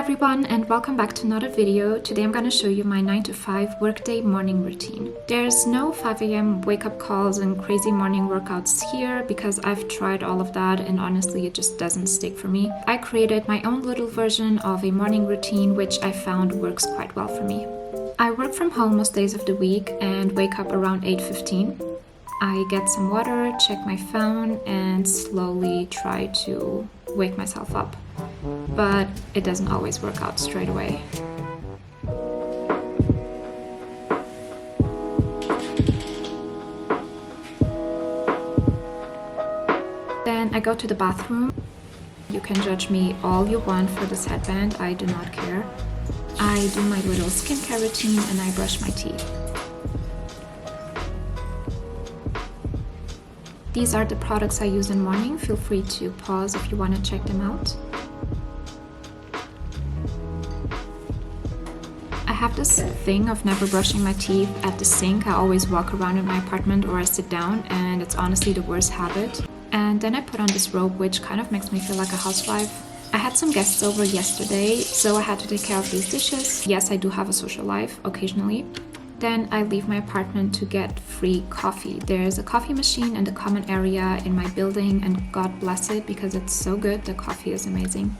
everyone, and welcome back to another video. Today I'm going to show you my 9 to 5 workday morning routine. There's no 5 a.m. wake-up calls and crazy morning workouts here because I've tried all of that and honestly it just doesn't stick for me. I created my own little version of a morning routine which I found works quite well for me. I work from home most days of the week and wake up around 8:15. I get some water, check my phone, and slowly try to wake myself up. But it doesn't always work out straight away. Then I go to the bathroom. You can judge me all you want for this headband, I do not care. I do my little skincare routine and I brush my teeth. These are the products I use in the morning. Feel free to pause if you want to check them out. I have this thing of never brushing my teeth at the sink. I always walk around in my apartment or I sit down, and it's honestly the worst habit. And then I put on this robe which kind of makes me feel like a housewife. I had some guests over yesterday, so I had to take care of these dishes. Yes, I do have a social life occasionally. Then I leave my apartment to get free coffee. There's a coffee machine in the common area in my building, and God bless it because it's so good. The coffee is amazing.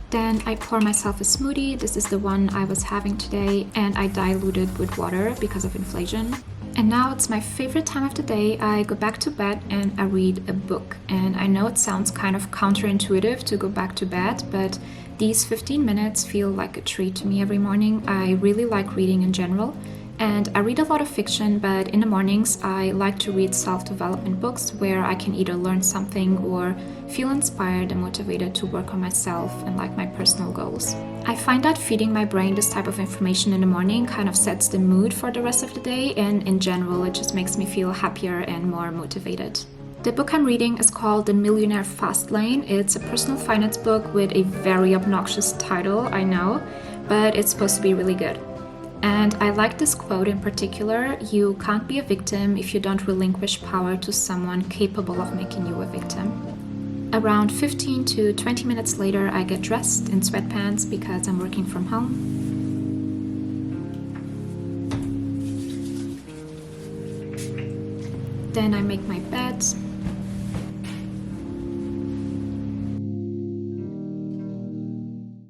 Then I pour myself a smoothie. This is the one I was having today, and I dilute it with water because of inflation. And now it's my favorite time of the day. I go back to bed and I read a book. And I know it sounds kind of counterintuitive to go back to bed, but these 15 minutes feel like a treat to me every morning. I really like reading in general. And I read a lot of fiction, but in the mornings I like to read self-development books where I can either learn something or feel inspired and motivated to work on myself and like my personal goals. I find that feeding my brain this type of information in the morning kind of sets the mood for the rest of the day, and in general it just makes me feel happier and more motivated. The book I'm reading is called The Millionaire Fast Lane. It's a personal finance book with a very obnoxious title, I know, but it's supposed to be really good. And I like this quote in particular: you can't be a victim if you don't relinquish power to someone capable of making you a victim. Around 15 to 20 minutes later, I get dressed in sweatpants because I'm working from home. Then I make my bed.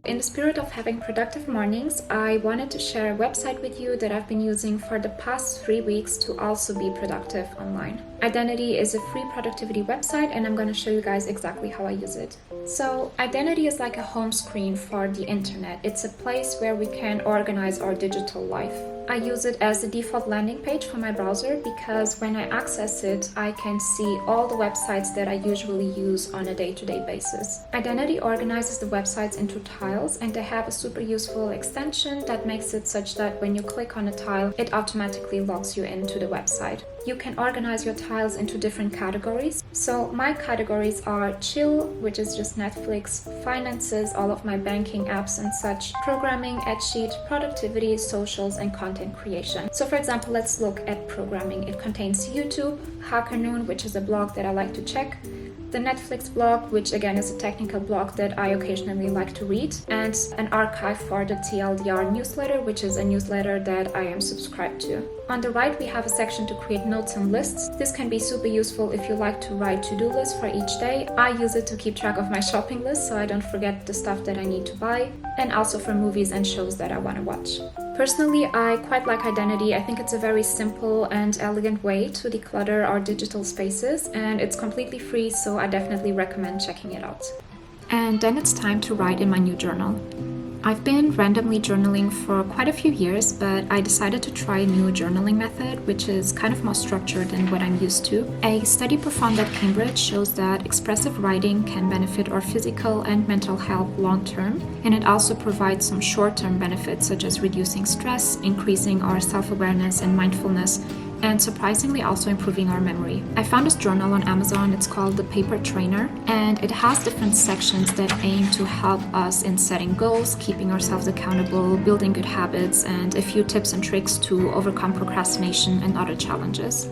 In the spirit of having productive mornings, I wanted to share a website with you that I've been using for the past 3 weeks to also be productive online. Identity is a free productivity website, and I'm going to show you guys exactly how I use it. So Identity is like a home screen for the internet. It's a place where we can organize our digital life. I use it as the default landing page for my browser because when I access it, I can see all the websites that I usually use on a day-to-day basis. Identity organizes the websites into tiles, and they have a super useful extension that makes it such that when you click on a tile, it automatically logs you into the website. You can organize your tiles into different categories. So my categories are chill, which is just Netflix, finances, all of my banking apps and such, programming, Sheet, productivity, socials, and content creation. So for example, let's look at programming. It contains YouTube, Hacker Noon, which is a blog that I like to check, the Netflix blog, which again is a technical blog that I occasionally like to read, and an archive for the TLDR newsletter, which is a newsletter that I am subscribed to. On the right, we have a section to create notes and lists. This can be super useful if you like to write to-do lists for each day. I use it to keep track of my shopping list so I don't forget the stuff that I need to buy, and also for movies and shows that I want to watch. Personally, I quite like Identity. I think it's a very simple and elegant way to declutter our digital spaces, and it's completely free, so I definitely recommend checking it out. And then it's time to write in my new journal. I've been randomly journaling for quite a few years, but I decided to try a new journaling method, which is kind of more structured than what I'm used to. A study performed at Cambridge shows that expressive writing can benefit our physical and mental health long term, and it also provides some short-term benefits such as reducing stress, increasing our self-awareness and mindfulness, and surprisingly also improving our memory. I found this journal on Amazon. It's called The Paper Trainer, and it has different sections that aim to help us in setting goals, keeping ourselves accountable, building good habits, and a few tips and tricks to overcome procrastination and other challenges.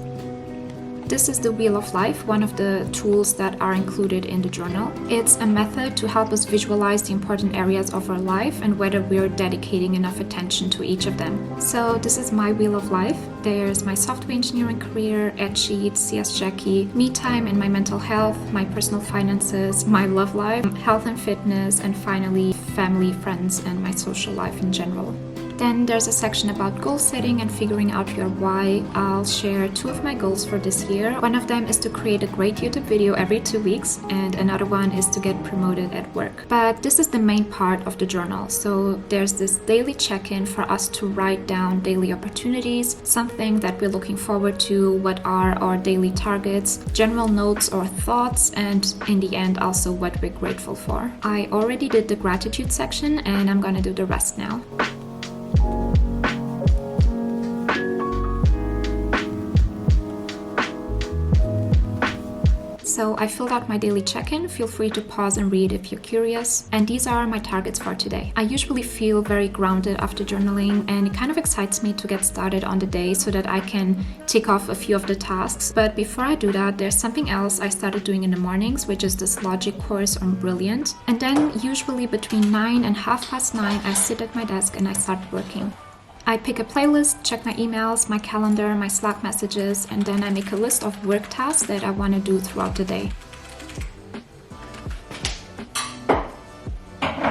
This is the Wheel of Life, one of the tools that are included in the journal. It's a method to help us visualize the important areas of our life and whether we're dedicating enough attention to each of them. So this is my Wheel of Life. There's my software engineering career, ad sheets, CS Jackie, me time and my mental health, my personal finances, my love life, health and fitness, and finally family, friends, and my social life in general. Then there's a section about goal setting and figuring out your why. I'll share 2 of my goals for this year. One of them is to create a great YouTube video every 2 weeks, and another one is to get promoted at work. But this is the main part of the journal. So there's this daily check-in for us to write down daily opportunities, something that we're looking forward to, what are our daily targets, general notes or thoughts, and in the end also what we're grateful for. I already did the gratitude section and I'm gonna do the rest now. So I filled out my daily check-in. Feel free to pause and read if you're curious. And these are my targets for today. I usually feel very grounded after journaling, and it kind of excites me to get started on the day so that I can tick off a few of the tasks. But before I do that, there's something else I started doing in the mornings, which is this logic course on Brilliant. And then usually between 9 and 9:30, I sit at my desk and I start working. I pick a playlist, check my emails, my calendar, my Slack messages, and then I make a list of work tasks that I want to do throughout the day.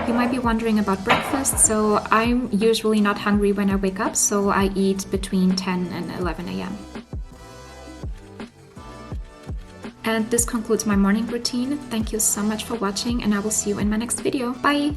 You might be wondering about breakfast, so I'm usually not hungry when I wake up, so I eat between 10 and 11 a.m. And this concludes my morning routine. Thank you so much for watching, and I will see you in my next video. Bye!